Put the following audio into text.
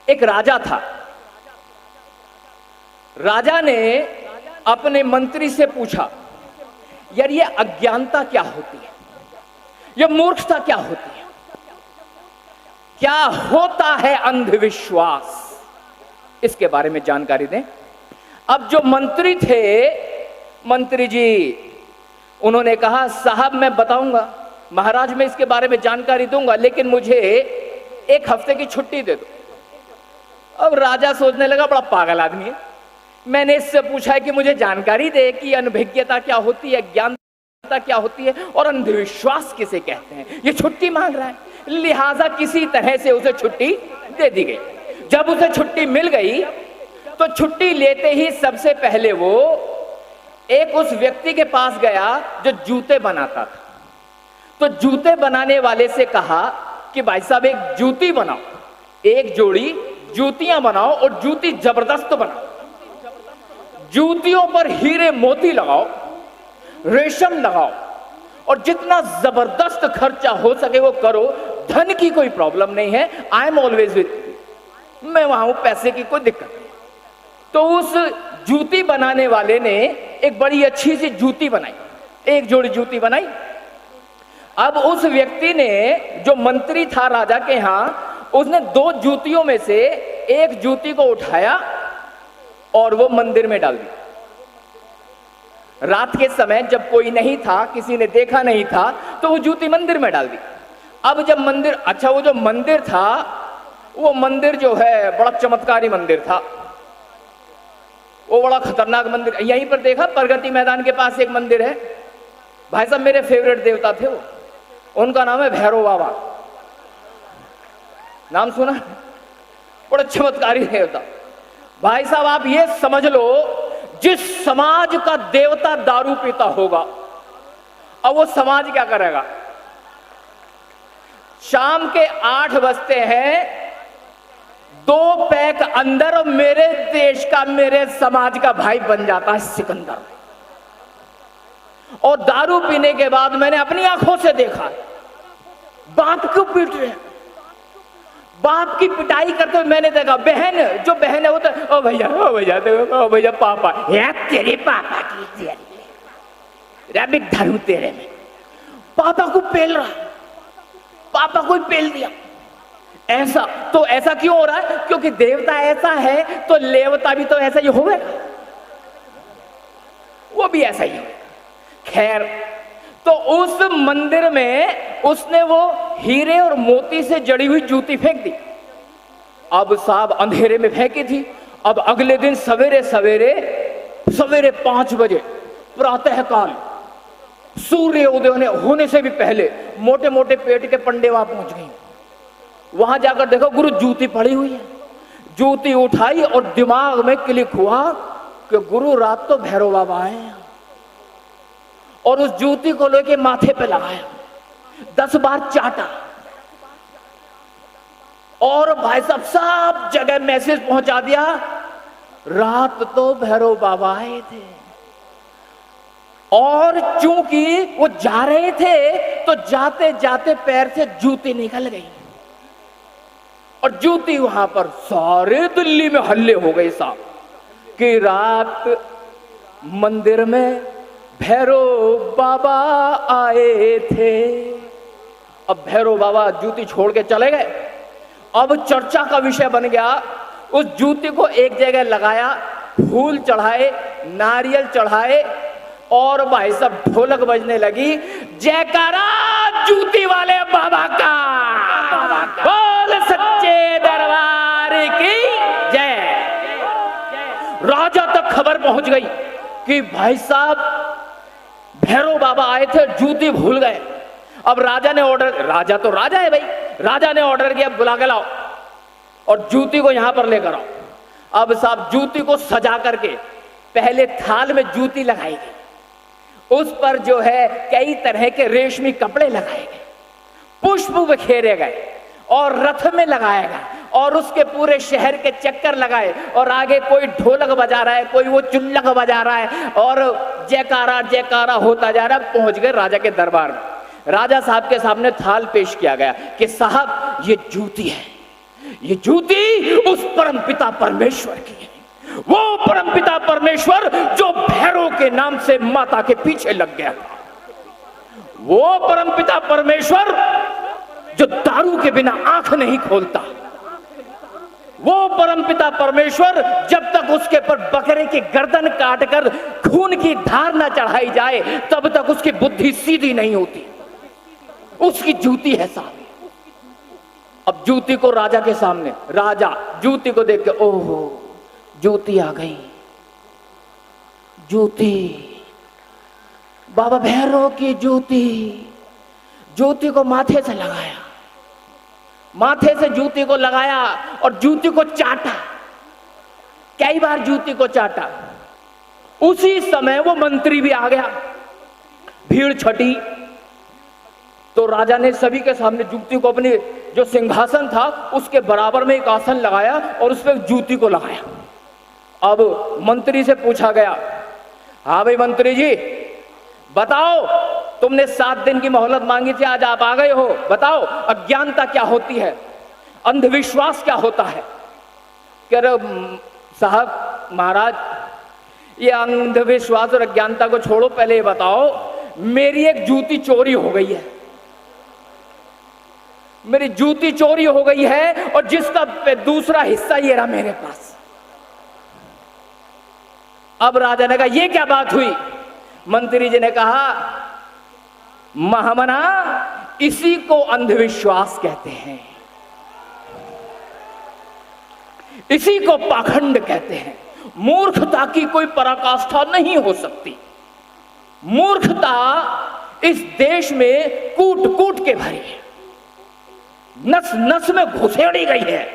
एक राजा था। राजा ने अपने मंत्री से पूछा, यार ये अज्ञानता क्या होती है, ये मूर्खता क्या होती है, क्या होता है अंधविश्वास, इसके बारे में जानकारी दें। अब जो मंत्री थे, मंत्री जी उन्होंने कहा, साहब मैं बताऊंगा महाराज, मैं इसके बारे में जानकारी दूंगा, लेकिन मुझे 1 हफ्ते की छुट्टी दे दो। अब राजा सोचने लगा, बड़ा पागल आदमी है, मैंने इससे पूछा है कि मुझे जानकारी दे कि अनभिज्ञता क्या होती है, ज्ञानता क्या होती है और अंधविश्वास किसे कहते हैं। ये छुट्टी मांग रहा है, लिहाजा किसी तरह से उसे छुट्टी दे दी गई। जब उसे छुट्टी मिल गई तो छुट्टी लेते ही सबसे पहले वो एक उस व्यक्ति के पास गया जो जूते बनाता था। तो जूते बनाने वाले से कहा कि भाई साहब एक जूती बनाओ, एक जोड़ी जूतियां बनाओ और जूती जबरदस्त बनाओ, जूतियों पर हीरे मोती लगाओ, रेशम लगाओ और जितना जबरदस्त खर्चा हो सके वो करो, धन की कोई प्रॉब्लम नहीं है, I am always with you, मैं वहां हूं, पैसे की कोई दिक्कत नहीं। तो उस जूती बनाने वाले ने एक बड़ी अच्छी सी जूती बनाई, एक जोड़ी जूती बनाई। अब उस व्यक्ति ने, जो मंत्री था राजा के यहां, उसने 2 जूतियों में से एक जूती को उठाया और वो मंदिर में डाल दी। रात के समय जब कोई नहीं था, किसी ने देखा नहीं था, तो वो जूती मंदिर में डाल दी। अब जब मंदिर, अच्छा वो जो मंदिर था, वो मंदिर जो है बड़ा चमत्कारी मंदिर था, वो बड़ा खतरनाक मंदिर। यहीं पर देखा, प्रगति मैदान के पास एक मंदिर है, भाई साहब मेरे फेवरेट देवता थे वो, उनका नाम है भैरव बाबा, नाम सुना? बड़ा चमत्कारी देवता। भाई साहब आप ये समझ लो, जिस समाज का देवता दारू पीता होगा, अब वो समाज क्या करेगा? शाम के 8 बजते हैं, 2 पैक अंदर और मेरे देश का, मेरे समाज का भाई बन जाता है सिकंदर। और दारू पीने के बाद मैंने अपनी आंखों से देखा, बाप क्यों पीट रहे हैं, बाप की पिटाई करते हुए मैंने देखा। बहन, जो बहन है वो तो ओ भैया, ओ भैया, ओ भैया पापा, यार तेरे पापा की रैबिट धरू तेरे में, पापा को पेल रहा, पापा को पेल दिया। ऐसा तो ऐसा क्यों हो रहा है? क्योंकि देवता ऐसा है तो लेवता भी तो ऐसा ही होगा, वो भी ऐसा ही होगा। खैर, तो उस मंदिर में उसने वो हीरे और मोती से जड़ी हुई जूती फेंक दी। अब साहब अंधेरे में फेंकी थी। अब अगले दिन सवेरे सवेरे 5 बजे प्रातःकाल, सूर्य उदय होने से भी पहले मोटे मोटे पेट के पंडे वहां पहुंच गए। वहां जाकर देखो गुरु जूती पड़ी हुई है। जूती उठाई और दिमाग में क्लिक हुआ कि गुरु रात तो भैरव बाबा आए हैं, और उस जूती को लेके माथे पे लगाया, 10 बार चाटा, और भाई साहब सब जगह मैसेज पहुंचा दिया, रात तो भैरव बाबा आए थे। और चूंकि वो जा रहे थे तो जाते जाते पैर से जूती निकल गई, और जूती वहां पर सारे दिल्ली में हल्ले हो गए साहब कि रात मंदिर में भैरव बाबा आए थे। अब भैरव बाबा जूती छोड़ के चले गए। अब चर्चा का विषय बन गया। उस जूती को एक जगह लगाया, फूल चढ़ाए, नारियल चढ़ाए, और भाई सब ढोलक बजने लगी, जयकारा जूती वाले बाबा का, बोल सच्चे दरबार की जय। राजा तक खबर पहुंच गई कि भाई साहब भैरव बाबा आए थे, जूती भूल गए। अब राजा ने ऑर्डर, राजा तो राजा है भाई, राजा ने ऑर्डर किया, बुला के लाओ और जूती को यहां पर लेकर आओ। अब साहब जूती को सजा करके पहले थाल में जूती लगाई गई, उस पर जो है कई तरह के रेशमी कपड़े लगाए गए, पुष्प बिखेरे गए और रथ में लगाया गया, और उसके पूरे शहर के चक्कर लगाए, और आगे कोई ढोलक बजा रहा है, कोई वो चुल्लक बजा रहा है, और जयकारा जयकारा होता जा रहा है। पहुंच गए राजा के दरबार में। राजा साहब के सामने थाल पेश किया गया कि साहब ये जूती है, ये जूती उस परमपिता परमेश्वर की है, वो परमपिता परमेश्वर जो भैरव के नाम से माता के पीछे लग गया था, वो परमपिता परमेश्वर जो दारू के बिना आंख नहीं खोलता, वो परमपिता परमेश्वर जब तक उसके पर बकरे की गर्दन काटकर खून की धार न चढ़ाई जाए तब तक उसकी बुद्धि सीधी नहीं होती, उसकी जूती है सामने। अब जूती को राजा के सामने, राजा जूती को देख के, ओहो जूती आ गई, जूती, बाबा भैरव की जूती। जूती को माथे से लगाया, माथे से जूती को लगाया और जूती को चाटा, कई बार जूती को चाटा। उसी समय वो मंत्री भी आ गया, भीड़ छटी तो राजा ने सभी के सामने जूती को, अपने जो सिंहासन था उसके बराबर में एक आसन लगाया और उस पर जूती को लगाया। अब मंत्री से पूछा गया, हाँ भाई मंत्री जी बताओ, तुमने 7 दिन की मोहलत मांगी थी, आज आप आ गए हो, बताओ अज्ञानता क्या होती है, अंधविश्वास क्या होता है। कह रहे साहब महाराज, ये अंधविश्वास और अज्ञानता को छोड़ो, पहले ये बताओ मेरी एक जूती चोरी हो गई है, मेरी जूती चोरी हो गई है और जिसका दूसरा हिस्सा ये रहा मेरे पास। अब राजा ने कहा ये क्या बात हुई। मंत्री जी ने कहा महामना, इसी को अंधविश्वास कहते हैं, इसी को पाखंड कहते हैं। मूर्खता की कोई पराकाष्ठा नहीं हो सकती। मूर्खता इस देश में कूट कूट के भरी है, नस नस में घुसेड़ी गई है।